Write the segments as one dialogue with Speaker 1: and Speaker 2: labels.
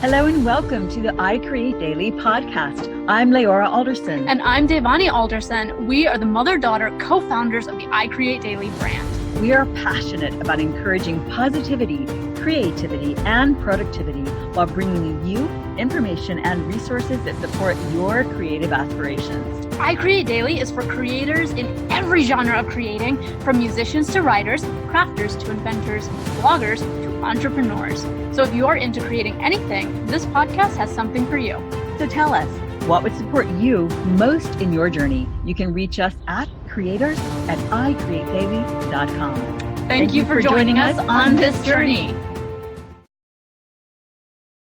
Speaker 1: Hello and welcome to the iCreate Daily podcast. I'm Leora Alderson.
Speaker 2: And I'm Devani Alderson. We are the mother-daughter co-founders of the iCreate Daily brand.
Speaker 1: We are passionate about encouraging positivity, creativity, and productivity while bringing you information and resources that support your creative aspirations.
Speaker 2: iCreate Daily is for creators in every genre of creating, from musicians to writers, crafters to inventors, bloggers to entrepreneurs. So if you're into creating anything, this podcast has something for you.
Speaker 1: So tell us, what would support you most in your journey? You can reach us at creators@icreatedaily.com.
Speaker 2: Thank you for joining us on this journey.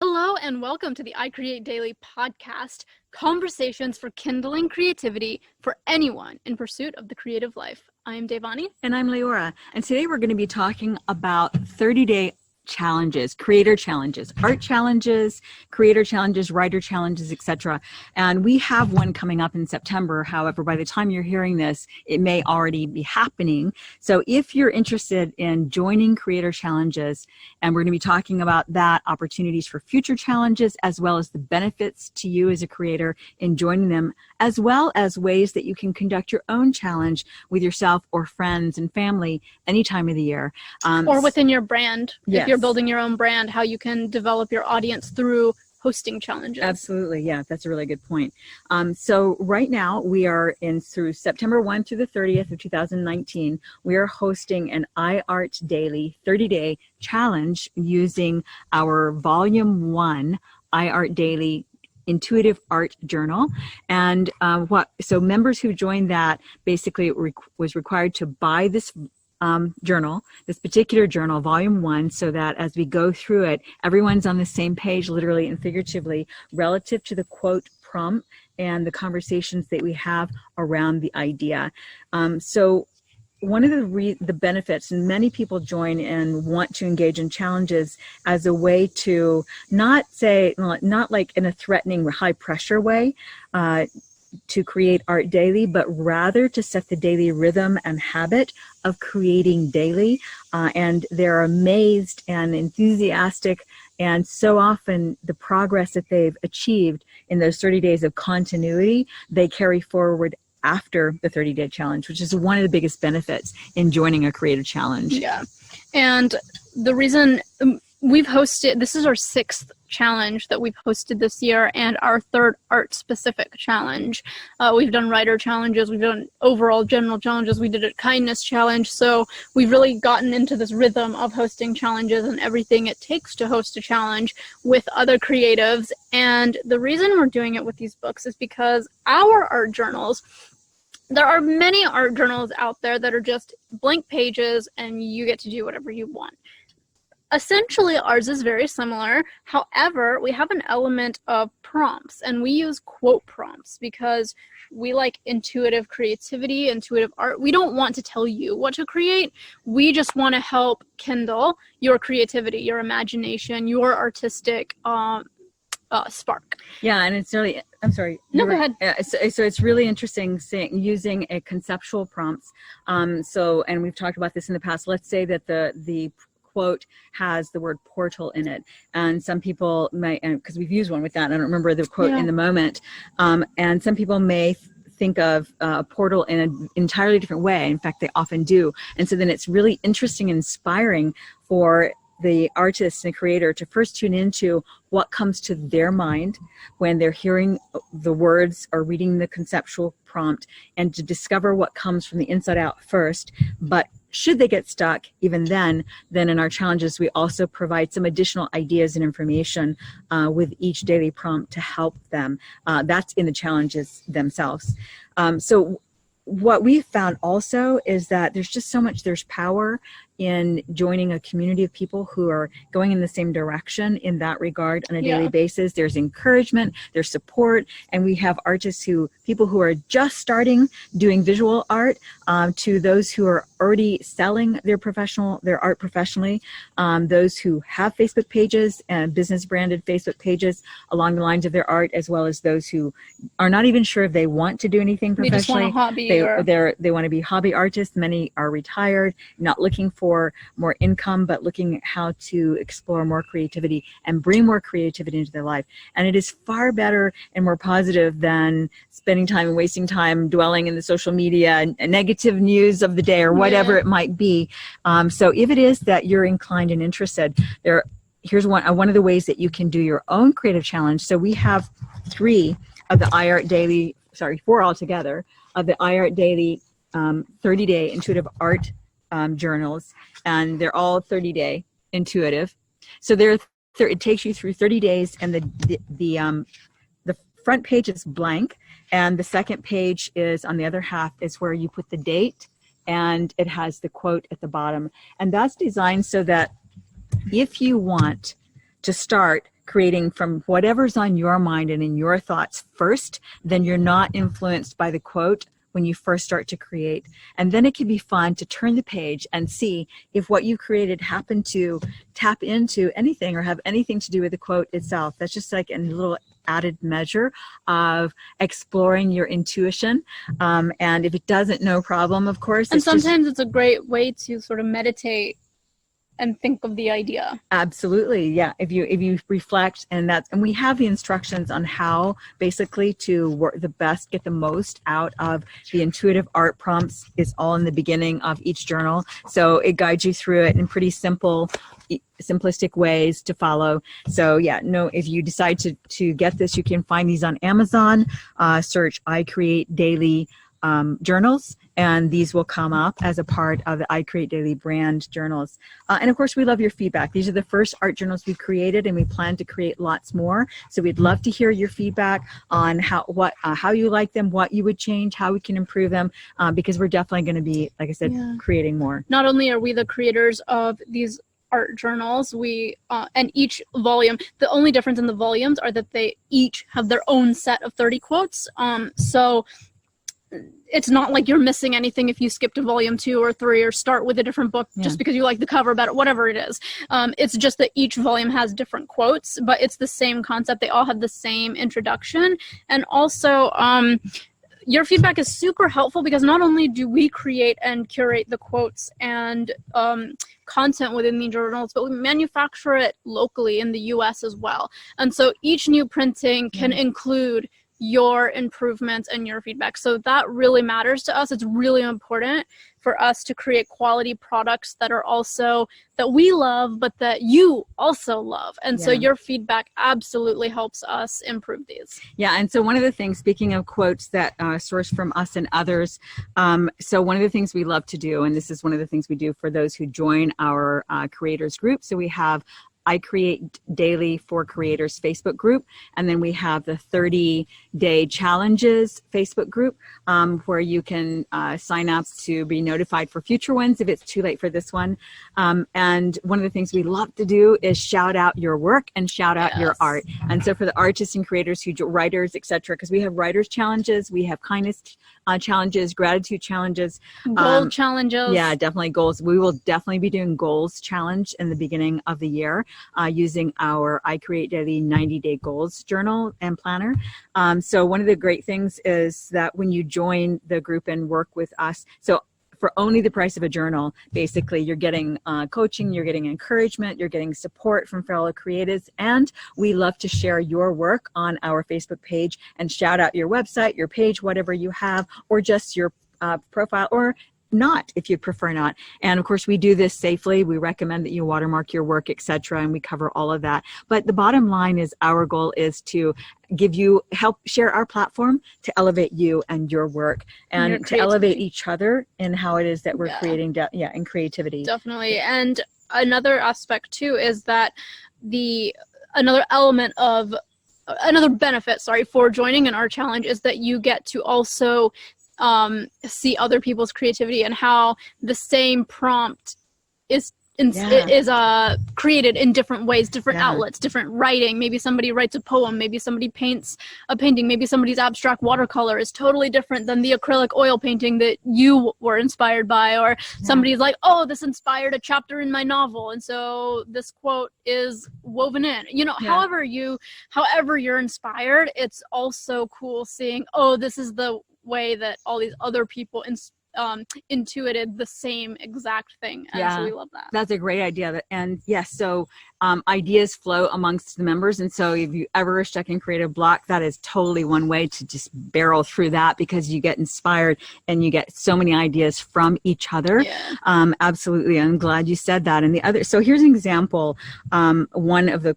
Speaker 2: Hello and welcome to the iCreate Daily podcast, conversations for kindling creativity for anyone in pursuit of the creative life. I am Devani.
Speaker 1: And I'm Leora. And today we're going to be talking about 30-day challenges, creator challenges, art challenges, creator challenges, writer challenges, etc. And we have one coming up in September. However, by the time you're hearing this, it may already be happening. So if you're interested in joining creator challenges, and we're going to be talking about that, opportunities for future challenges, as well as the benefits to you as a creator in joining them, as well as ways that you can conduct your own challenge with yourself or friends and family any time of the year.
Speaker 2: Or within your brand.
Speaker 1: Yes.
Speaker 2: If you're building your own brand, how you can develop your audience through hosting challenges.
Speaker 1: Absolutely. Yeah, that's a really good point. So right now we are through September 1 through the 30th of 2019. We are hosting an iArtDaily 30-day challenge using our Volume 1 iArtDaily Intuitive Art Journal. And so members who joined that basically was required to buy this journal, this particular journal, Volume 1, so that as we go through it, everyone's on the same page, literally and figuratively, relative to the quote prompt and the conversations that we have around the idea. So one of the benefits, and many people join and want to engage in challenges as a way to not like in a threatening, high pressure way, to create art daily, but rather to set the daily rhythm and habit of creating daily. And they're amazed and enthusiastic, and so often the progress that they've achieved in those 30 days of continuity, they carry forward after the 30-day challenge, which is one of the biggest benefits in joining a creative challenge.
Speaker 2: Yeah. And the reason we've hosted, this is our 6th challenge that we've hosted this year and our 3rd art specific challenge. We've done writer challenges, we've done overall general challenges, we did a kindness challenge. So we've really gotten into this rhythm of hosting challenges and everything it takes to host a challenge with other creatives. And the reason we're doing it with these books is because our art journals, there are many art journals out there that are just blank pages and you get to do whatever you want. Essentially, ours is very similar. However, we have an element of prompts, and we use quote prompts because we like intuitive creativity, intuitive art. We don't want to tell you what to create. We just want to help kindle your creativity, your imagination, your artistic spark.
Speaker 1: Yeah, and it's really, I'm sorry.
Speaker 2: No, go ahead.
Speaker 1: So it's really interesting using a conceptual prompts. And we've talked about this in the past. Let's say that the quote has the word portal in it, and some people may, because we've used one with that, I don't remember the quote in the moment, and some people may think of a portal in an entirely different way. In fact, they often do. And so then it's really interesting and inspiring for the artist and creator to first tune into what comes to their mind when they're hearing the words or reading the conceptual prompt, and to discover what comes from the inside out first. But should they get stuck, even then in our challenges, we also provide some additional ideas and information with each daily prompt to help them. That's in the challenges themselves. So what we've found also is that there's power in joining a community of people who are going in the same direction in that regard on a daily basis. There's encouragement, there's support, and we have people who are just starting doing visual art, to those who are already selling their art professionally, those who have Facebook pages and business branded Facebook pages along the lines of their art, as well as those who are not even sure if they want to do anything professionally.
Speaker 2: They just want a hobby.
Speaker 1: They want to be hobby artists. Many are retired, not looking for for more income, but looking at how to explore more creativity and bring more creativity into their life. And it is far better and more positive than spending time and wasting time dwelling in the social media and negative news of the day or whatever it might be. So if it is that you're inclined and interested, here's one of the ways that you can do your own creative challenge. So we have 3 of the iArtDaily, 4 altogether, of the iArtDaily 30-day intuitive art journals, and they're all 30-day intuitive. So it takes you through 30 days, and the front page is blank, and the second page is, on the other half, is where you put the date, and it has the quote at the bottom. And that's designed so that if you want to start creating from whatever's on your mind and in your thoughts first, then you're not influenced by the quote when you first start to create. And then it can be fun to turn the page and see if what you created happened to tap into anything or have anything to do with the quote itself. That's just like a little added measure of exploring your intuition. And if it doesn't, no problem, of course.
Speaker 2: And sometimes it's a great way to sort of meditate and think of the idea.
Speaker 1: Absolutely, yeah. If you reflect, and we have the instructions on how basically to work get the most out of the intuitive art prompts is all in the beginning of each journal. So it guides you through it in pretty simplistic ways to follow. So yeah, if you decide to get this, you can find these on Amazon. Search I Create Daily journals, and these will come up as a part of the I Create Daily brand journals. And of course, we love your feedback. These are the first art journals we've created, and we plan to create lots more. So we'd love to hear your feedback on how you like them, what you would change, how we can improve them, because we're definitely going to be, like I said, creating more.
Speaker 2: Not only are we the creators of these art journals, and each volume, the only difference in the volumes are that they each have their own set of 30 quotes. So it's not like you're missing anything if you skip to volume 2 or 3 or start with a different book just because you like the cover better, whatever it is. It's just that each volume has different quotes, but it's the same concept. They all have the same introduction. And also, your feedback is super helpful because not only do we create and curate the quotes and content within the journals, but we manufacture it locally in the US as well. And so each new printing can include your improvements and your feedback. So that really matters to us. It's really important for us to create quality products that we love, but that you also love. And so your feedback absolutely helps us improve these.
Speaker 1: Yeah, and so one of the things, speaking of quotes that source from us and others, so one of the things we love to do, and this is one of the things we do for those who join our creators group, so we have I Create Daily for Creators Facebook group, and then we have the 30-day challenges Facebook group where you can sign up to be notified for future ones if it's too late for this one. And one of the things we love to do is shout out your work and shout out your art. And so for the artists and creators, writers, etc., because we have writers challenges, we have kindness challenges, gratitude challenges,
Speaker 2: goal challenges.
Speaker 1: Yeah, definitely goals. We will definitely be doing goals challenge in the beginning of the year using our I Create Daily 90-day goals journal and planner. So one of the great things is that when you join the group and work with us, so for only the price of a journal, basically you're getting coaching, you're getting encouragement, you're getting support from fellow creatives, and we love to share your work on our Facebook page and shout out your website, your page, whatever you have, or just your profile, or not if you prefer not. And of course we do this safely. We recommend that you watermark your work, etc., and we cover all of that. But the bottom line is our goal is to help share our platform to elevate you and your work and to elevate each other in how it is that we're creating in creativity.
Speaker 2: Definitely. And another aspect too is that another benefit for joining an art challenge is that you get to also see other people's creativity and how the same prompt is created in different ways, different outlets, different writing. Maybe somebody writes a poem, maybe somebody paints a painting, maybe somebody's abstract watercolor is totally different than the acrylic oil painting that you were inspired by, or somebody's like, oh, this inspired a chapter in my novel, and so this quote is woven in. However you're inspired, it's also cool seeing, oh, this is the way that all these other people intuited the same exact thing. And
Speaker 1: Yeah,
Speaker 2: so we love that.
Speaker 1: That's a great idea. And yes, so ideas flow amongst the members. And so if you ever stuck in creative block, that is totally one way to just barrel through that, because you get inspired and you get so many ideas from each other.
Speaker 2: Yeah.
Speaker 1: Absolutely. I'm glad you said that. And the other, so here's an example. One of the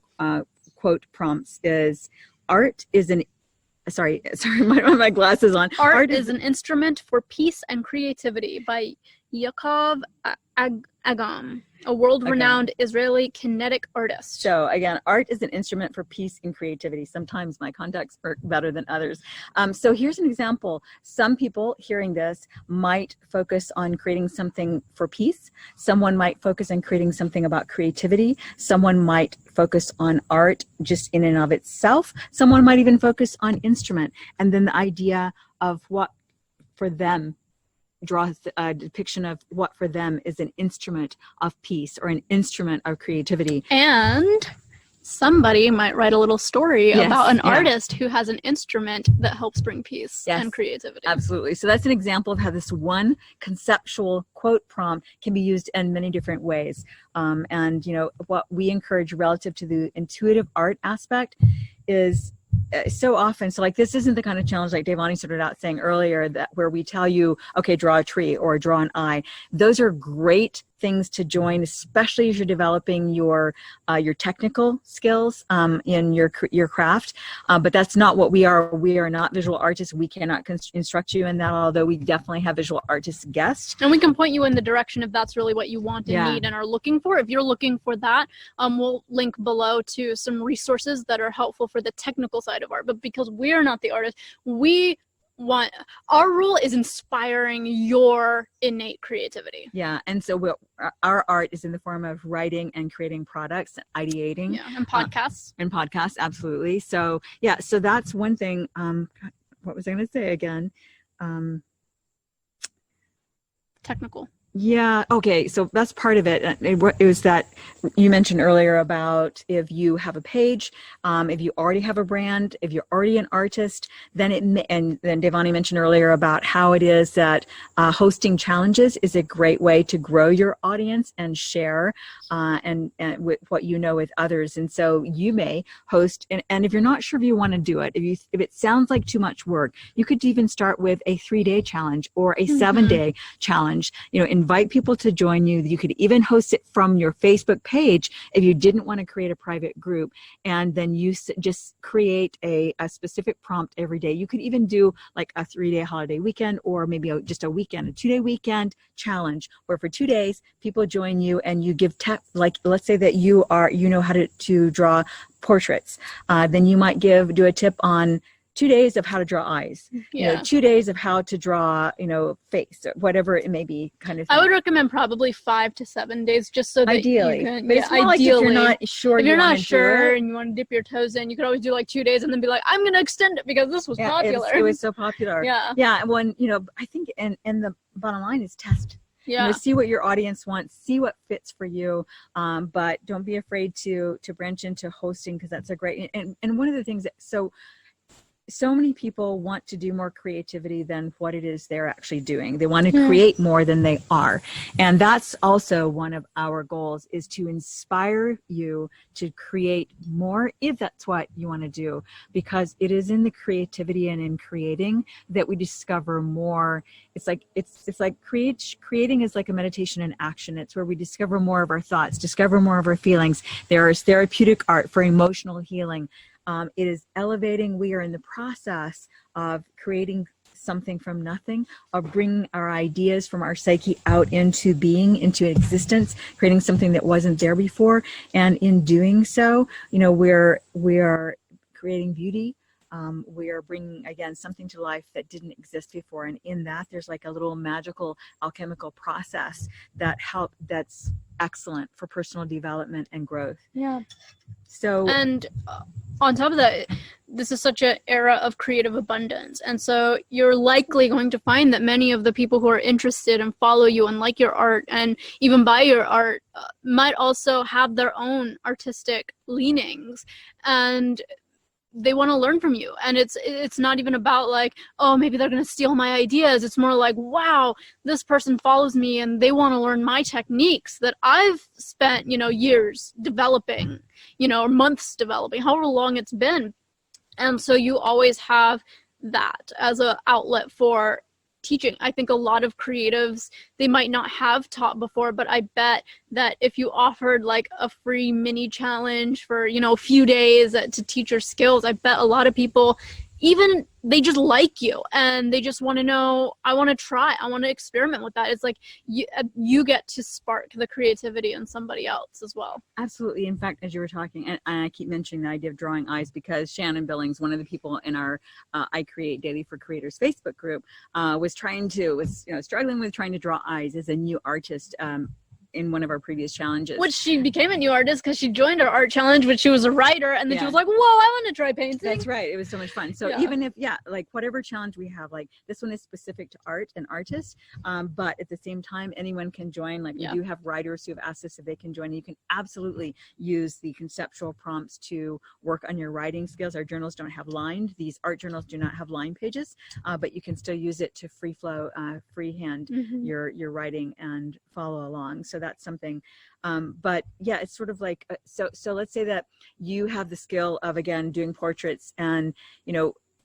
Speaker 1: quote prompts is, art is an sorry, my glasses on.
Speaker 2: Art is an instrument for peace and creativity by Yaakov Agam, a world-renowned Israeli kinetic artist.
Speaker 1: So again, art is an instrument for peace and creativity. Sometimes my contacts work better than others. So here's an example. Some people hearing this might focus on creating something for peace. Someone might focus on creating something about creativity. Someone might focus on art just in and of itself. Someone might even focus on instrument. And then the idea of what for them draws a depiction of what for them is an instrument of peace or an instrument of creativity.
Speaker 2: And somebody might write a little story about an artist who has an instrument that helps bring peace and creativity.
Speaker 1: Absolutely. So that's an example of how this one conceptual quote prompt can be used in many different ways. And you know, what we encourage relative to the intuitive art aspect is so often, so like this isn't the kind of challenge like Devani started out saying earlier, that where we tell you, okay, draw a tree or draw an eye. Those are great things to join, especially as you're developing your technical skills in your craft. But that's not what we are. We are not visual artists. We cannot instruct you in that, although we definitely have visual artist guests.
Speaker 2: And we can point you in the direction if that's really what you want and need and are looking for. If you're looking for that, we'll link below to some resources that are helpful for the technical side of art. But because we're not the artist, our role is inspiring your innate creativity.
Speaker 1: Yeah, and so our art is in the form of writing and creating products, ideating.
Speaker 2: Yeah, and podcasts.
Speaker 1: Absolutely. So yeah, so that's one thing. What was I going to say again?
Speaker 2: Technical.
Speaker 1: Yeah. Okay. So that's part of it. It was that you mentioned earlier about if you have a page, if you already have a brand, if you're already an artist, then and then Devani mentioned earlier about how it is that hosting challenges is a great way to grow your audience and share and with what you know with others. And so you may host, and if you're not sure if you want to do it, if it sounds like too much work, you could even start with a 3-day challenge or a 7-day challenge. You know, invite people to join you. You could even host it from your Facebook page if you didn't want to create a private group, and then you just create a specific prompt every day. You could even do like a 3-day holiday weekend, or maybe just a 2-day weekend challenge where for 2 days people join you and you give like let's say that you know how to draw portraits. Then you might do a tip on 2 days of how to draw eyes, 2 days of how to draw, face, or whatever it may be, kind of thing.
Speaker 2: I would recommend probably 5 to 7 days, just so that
Speaker 1: ideally.
Speaker 2: You can,
Speaker 1: but it's not like if you're not sure,
Speaker 2: if you're not sure and you want to dip your toes in, you could always do like 2 days and then be like, I'm going to extend it because this was popular.
Speaker 1: It was so popular. Yeah. When, I think, and the bottom line is test. See what your audience wants, see what fits for you, but don't be afraid to branch into hosting, because that's a great, and one of the things that, so many people want to do more creativity than what it is they're actually doing. They want to create more than they are. And that's also one of our goals, is to inspire you to create more if that's what you want to do, because it is in the creativity and in creating that we discover more. It's like creating is like a meditation in action. It's where we discover more of our thoughts, discover more of our feelings. There is therapeutic art for emotional healing. It is elevating. We are in the process of creating something from nothing, of bringing our ideas from our psyche out into being, into existence, creating something that wasn't there before. And in doing so, we are creating beauty. We are bringing, again, something to life that didn't exist before. And in that, there's like a little magical alchemical process that's excellent for personal development and growth.
Speaker 2: Yeah.
Speaker 1: So,
Speaker 2: and on top of that, this is such an era of creative abundance. And so you're likely going to find that many of the people who are interested and follow you and like your art and even buy your art might also have their own artistic leanings. And they want to learn from you. And it's not even about like, oh, maybe they're going to steal my ideas. It's more like, wow, this person follows me and they want to learn my techniques that I've spent, years developing, or months developing, however long it's been. And so you always have that as an outlet for teaching. I think a lot of creatives, they might not have taught before, but I bet that if you offered like a free mini challenge for, a few days to teach your skills, I bet a lot of people, even they just like you and they just want to know, I want to try, I want to experiment with that. It's like you get to spark the creativity in somebody else as well.
Speaker 1: Absolutely. In fact, as you were talking, and I keep mentioning the idea of drawing eyes because Shannon Billings, one of the people in our I Create Daily for Creators Facebook group, was struggling with trying to draw eyes as a new artist. In one of our previous challenges.
Speaker 2: Which she became a new artist because she joined our art challenge, which she was a writer, and then she was like, whoa, I want to try painting.
Speaker 1: That's right. It was so much fun. So even if, like whatever challenge we have, like this one is specific to art and artists, but at the same time, anyone can join. Like we do have writers who have asked us if they can join. You can absolutely use the conceptual prompts to work on your writing skills. Our journals don't have lined. These art journals do not have line pages, but you can still use it to free flow, freehand your writing and follow along. So that's something, but yeah, it's sort of like, so let's say that you have the skill of, again, doing portraits, and,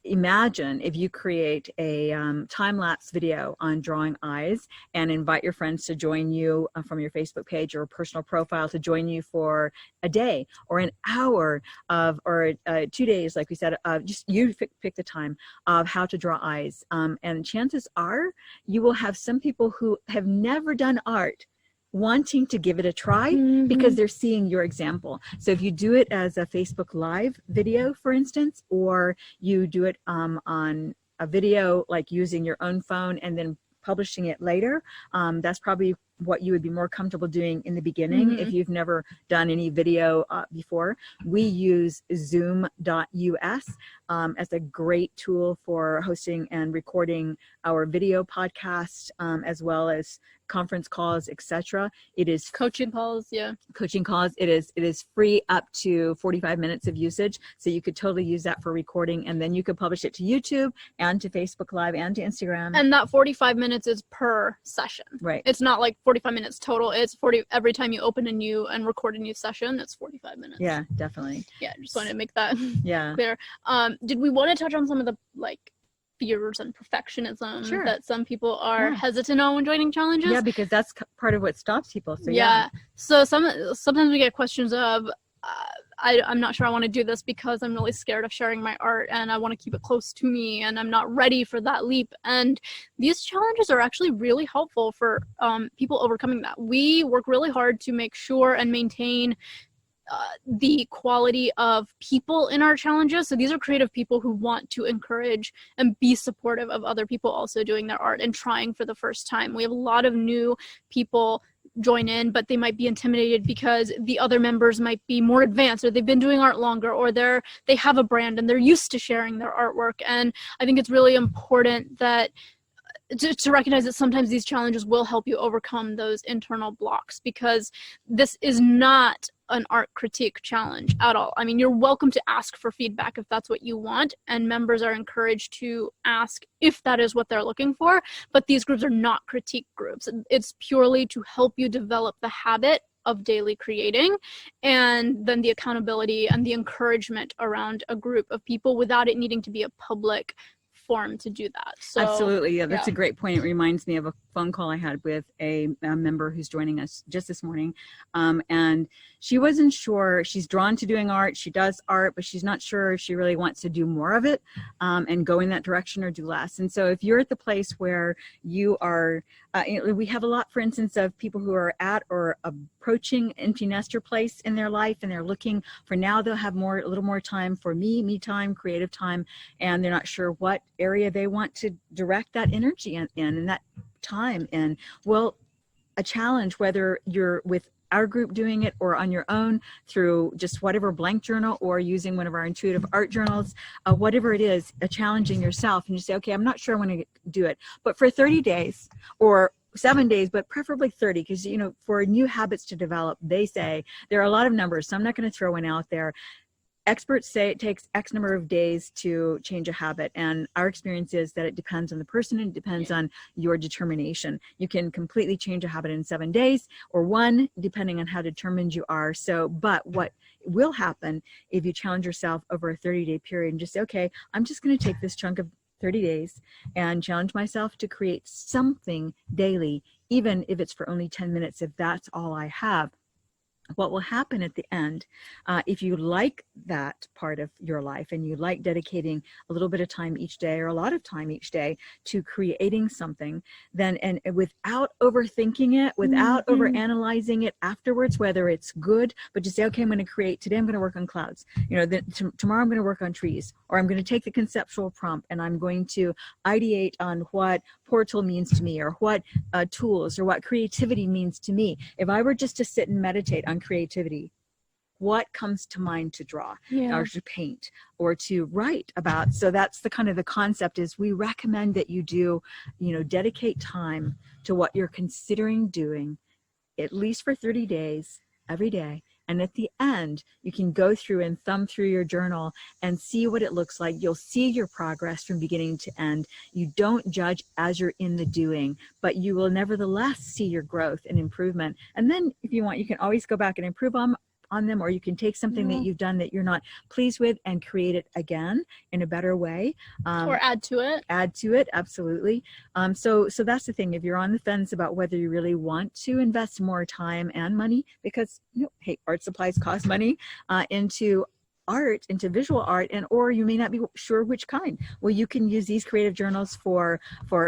Speaker 1: imagine if you create a time-lapse video on drawing eyes and invite your friends to join you from your Facebook page or personal profile to join you for a day or an hour or 2 days, like we said, just you pick the time of how to draw eyes. And chances are you will have some people who have never done art wanting to give it a try because they're seeing your example. So if you do it as a Facebook Live video, for instance, or you do it on a video, like using your own phone and then publishing it later, that's probably what you would be more comfortable doing in the beginning if you've never done any video before. We use zoom.us as a great tool for hosting and recording our video podcast, as well as conference calls, etc. It is
Speaker 2: coaching calls.
Speaker 1: It is free up to 45 minutes of usage, so you could totally use that for recording, and then you could publish it to YouTube and to Facebook Live and to Instagram.
Speaker 2: And that 45 minutes is per session,
Speaker 1: right?
Speaker 2: It's not like 45 minutes total. It's 40 every time you open a new and record a new session. It's 45 minutes.
Speaker 1: Yeah, definitely.
Speaker 2: Yeah, just wanted to make that clear. Did we want to touch on some of the fears and perfectionism that some people are hesitant on when joining challenges?
Speaker 1: Yeah, because that's part of what stops people. So
Speaker 2: so sometimes we get questions of I'm not sure I want to do this because I'm really scared of sharing my art and I want to keep it close to me and I'm not ready for that leap. And these challenges are actually really helpful for people overcoming that. We work really hard to make sure and maintain the quality of people in our challenges. So these are creative people who want to encourage and be supportive of other people also doing their art and trying for the first time. We have a lot of new people join in, but they might be intimidated because the other members might be more advanced, or they've been doing art longer, or they have a brand and they're used to sharing their artwork. And I think it's really important that to recognize that sometimes these challenges will help you overcome those internal blocks, because this is not an art critique challenge at all. I mean, you're welcome to ask for feedback if that's what you want, and members are encouraged to ask if that is what they're looking for, but these groups are not critique groups. It's purely to help you develop the habit of daily creating, and then the accountability and the encouragement around a group of people without it needing to be a public forum to do that. So
Speaker 1: absolutely, that's a great point. It reminds me of a phone call I had with a member who's joining us just this morning, and she wasn't sure. She's drawn to doing art, she does art, but she's not sure if she really wants to do more of it and go in that direction or do less. And so if you're at the place where you are, we have a lot, for instance, of people who are at or approaching empty nester place in their life, and they're looking for, now they'll have a little more time for me time, creative time, and they're not sure what area they want to direct that energy in and that time in. Well, a challenge, whether you're with our group doing it or on your own through just whatever blank journal or using one of our intuitive art journals, whatever it is, challenging yourself, and you say, okay, I'm not sure I want to do it, but for 30 days or 7 days, but preferably 30, because for new habits to develop, they say there are a lot of numbers, so I'm not going to throw one out there. experts say it takes X number of days to change a habit. And our experience is that it depends on the person and it depends on your determination. You can completely change a habit in 7 days or one, depending on how determined you are. So, but what will happen if you challenge yourself over a 30-day period and just say, okay, I'm just going to take this chunk of 30 days and challenge myself to create something daily, even if it's for only 10 minutes, if that's all I have. What will happen at the end, if you like that part of your life and you like dedicating a little bit of time each day or a lot of time each day to creating something, then, and without overthinking it, without overanalyzing it afterwards, whether it's good, but just say, okay, I'm going to create, today I'm going to work on clouds, then tomorrow I'm going to work on trees, or I'm going to take the conceptual prompt and I'm going to ideate on what portal means to me, or what tools or what creativity means to me. If I were just to sit and meditate on creativity, what comes to mind to draw or to paint or to write about? So that's the kind of the concept is we recommend that you do, dedicate time to what you're considering doing, at least for 30 days, every day. And at the end, you can go through and thumb through your journal and see what it looks like. You'll see your progress from beginning to end. You don't judge as you're in the doing, but you will nevertheless see your growth and improvement. And then if you want, you can always go back and improve on them, or you can take something that you've done that you're not pleased with and create it again in a better way.
Speaker 2: Or add to it.
Speaker 1: Absolutely. So that's the thing. If you're on the fence about whether you really want to invest more time and money, because hey, art supplies cost money, into art, into visual art, and or you may not be sure which kind. Well, you can use these creative journals for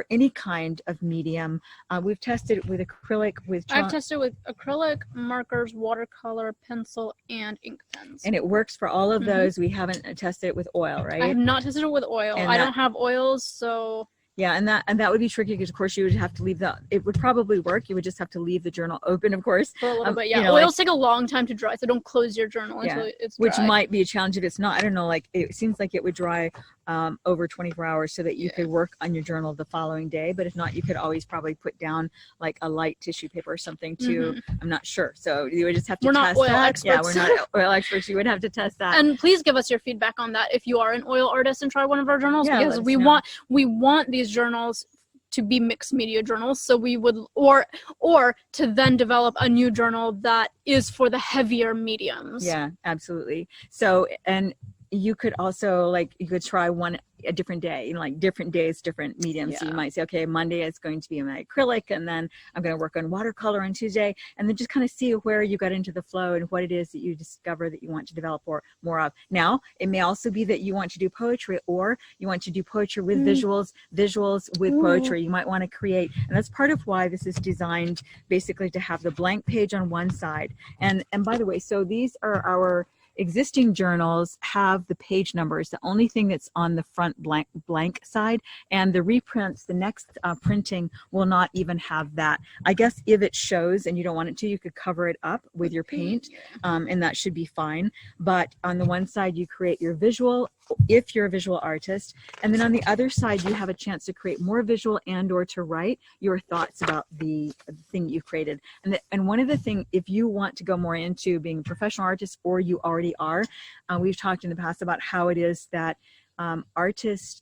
Speaker 1: any kind of medium. We've tested it with acrylic,
Speaker 2: I've tested with acrylic, markers, watercolor, pencil, and ink pens.
Speaker 1: And it works for all of those. We haven't tested it with oil, right?
Speaker 2: I have not tested it with oil. I don't have oils, so
Speaker 1: yeah, and that would be tricky because of course you would have to leave it would probably work. You would just have to leave the journal open, of course.
Speaker 2: For a little bit, yeah. Oils take a long time to dry, so don't close your journal until it's dry.
Speaker 1: Which might be a challenge if it's not. I don't know, like it seems like it would dry over 24 hours so that you could work on your journal the following day. But if not, you could always probably put down like a light tissue paper or something too. I'm not sure. So you would just have to test that.
Speaker 2: We're not oil experts.
Speaker 1: Yeah, we're not oil experts. You would have to test that.
Speaker 2: And please give us your feedback on that if you are an oil artist and try one of our journals, because we want these journals to be mixed media journals, so we would or to then develop a new journal that is for the heavier mediums.
Speaker 1: Yeah, absolutely. So, and you could also you could try a different day, like different days, different mediums. So you might say, okay, Monday is going to be my acrylic, and then I'm going to work on watercolor on Tuesday, and then just kind of see where you got into the flow and what it is that you discover that you want to develop more of. Now, it may also be that you want to do poetry, or you want to do poetry with visuals with poetry. You might want to create, and that's part of why this is designed basically to have the blank page on one side. And by the way, so these are our existing journals have the page numbers. The only thing that's on the front blank side, and the reprints, the next printing will not even have that. I guess if it shows and you don't want it to, you could cover it up with your paint, and that should be fine. But on the one side, you create your visual, if you're a visual artist, and then on the other side, you have a chance to create more visual and or to write your thoughts about the thing you've created. And one of the things, if you want to go more into being a professional artist, or you already are, we've talked in the past about how it is that artists,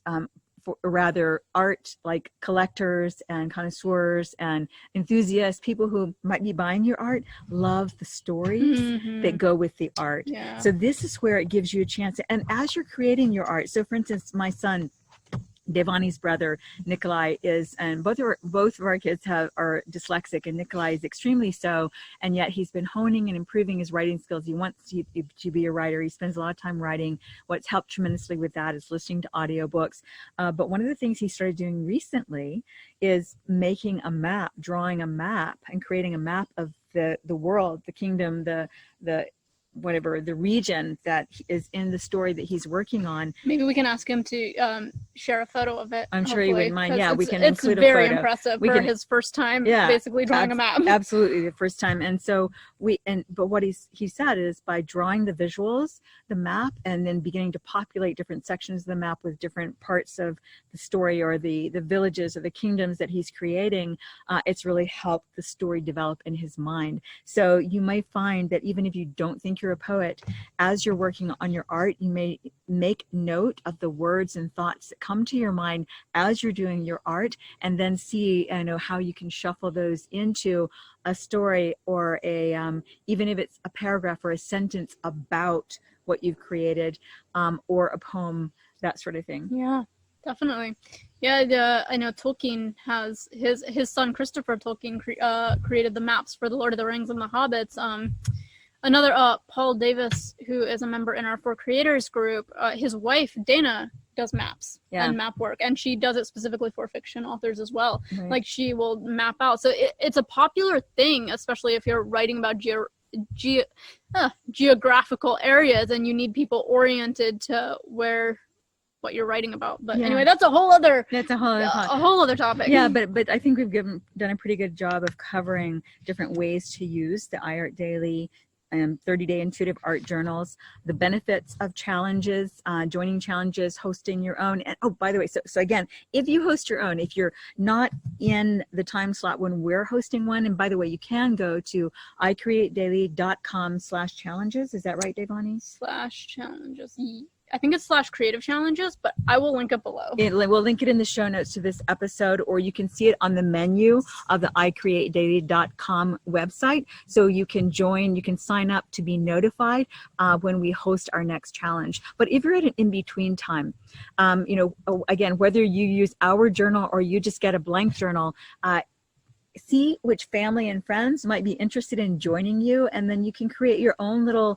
Speaker 1: art like collectors and connoisseurs and enthusiasts, people who might be buying your art, love the stories that go with the art. So this is where it gives you a chance. And as you're creating your art, so for instance, my son Devani's brother Nikolai is, and both of our kids are dyslexic, and Nikolai is extremely so, and yet he's been honing and improving his writing skills. He wants to be a writer. He spends a lot of time writing. What's helped tremendously with that is listening to audiobooks. But one of the things he started doing recently is making a map, drawing a map, and creating a map of the world, the kingdom, the whatever, the region that is in the story that he's working on.
Speaker 2: Maybe we can ask him to share a photo of it.
Speaker 1: I'm sure he wouldn't mind. Yeah, we can include a photo.
Speaker 2: It's very impressive for his first time basically drawing a map.
Speaker 1: Absolutely, the first time. And so but what he said is by drawing the visuals, the map, and then beginning to populate different sections of the map with different parts of the story or the villages or the kingdoms that he's creating, it's really helped the story develop in his mind. So you might find that even if you don't think think you're a poet, as you're working on your art, you may make note of the words and thoughts that come to your mind as you're doing your art, and then see, how you can shuffle those into a story, or even if it's a paragraph or a sentence about what you've created, or a poem, that sort of thing.
Speaker 2: Yeah, definitely. Yeah, I know Tolkien has his son Christopher Tolkien created the maps for the Lord of the Rings and the Hobbits. Another Paul Davis, who is a member in our For Creators group, his wife Dana does maps and map work, and she does it specifically for fiction authors as well.
Speaker 1: Right.
Speaker 2: Like, she will map out. So it's a popular thing, especially if you're writing about geographical areas and you need people oriented to what you're writing about. But anyway, that's a whole other topic.
Speaker 1: Yeah, but I think we've done a pretty good job of covering different ways to use the iArtDaily 30-day intuitive art journals, the benefits of challenges, joining challenges, hosting your own. And oh, by the way, so again, if you host your own, if you're not in the time slot when we're hosting one, and by the way, you can go to iCreateDaily.com/challenges. Is that right, Devani?
Speaker 2: /challenges. I think it's /creative challenges, but I will link it below.
Speaker 1: We'll link it in the show notes to this episode, or you can see it on the menu of the iCreateDaily.com website. So you can join, you can sign up to be notified when we host our next challenge. But if you're at an in-between time, again, whether you use our journal or you just get a blank journal, see which family and friends might be interested in joining you, and then you can create your own little,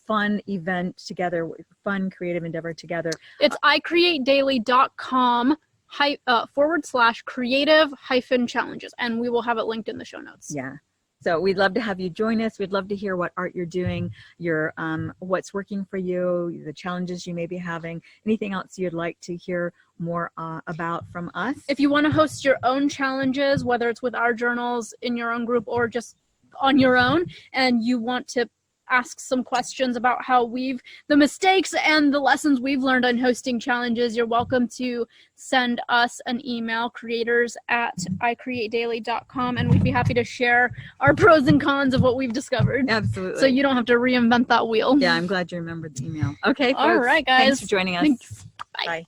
Speaker 1: fun event together, fun creative endeavor together.
Speaker 2: It's iCreateDaily.com /creative-challenges, and we will have it linked in the show notes.
Speaker 1: Yeah. So we'd love to have you join us. We'd love to hear what art you're doing, your what's working for you, the challenges you may be having, anything else you'd like to hear more about from us.
Speaker 2: If you want to host your own challenges, whether it's with our journals in your own group or just on your own, and you want to ask some questions about the mistakes and the lessons we've learned on hosting challenges, you're welcome to send us an email, creators@iCreateDaily.com, and we'd be happy to share our pros and cons of what we've discovered.
Speaker 1: Absolutely.
Speaker 2: So you don't have to reinvent that wheel.
Speaker 1: Yeah, I'm glad you remembered the email. Okay, folks,
Speaker 2: all right, guys.
Speaker 1: Thanks for joining us.
Speaker 2: Thanks.
Speaker 1: Bye.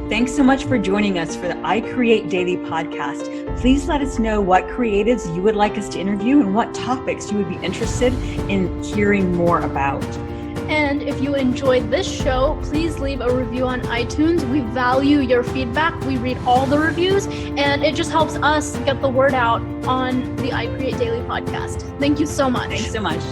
Speaker 1: Thanks so much for joining us for the I Create Daily podcast. Please let us know what creatives you would like us to interview and what topics you would be interested in hearing more about.
Speaker 2: And if you enjoyed this show, please leave a review on iTunes. We value your feedback. We read all the reviews, and it just helps us get the word out on the I Create Daily podcast. Thank you so much.
Speaker 1: Thanks so much.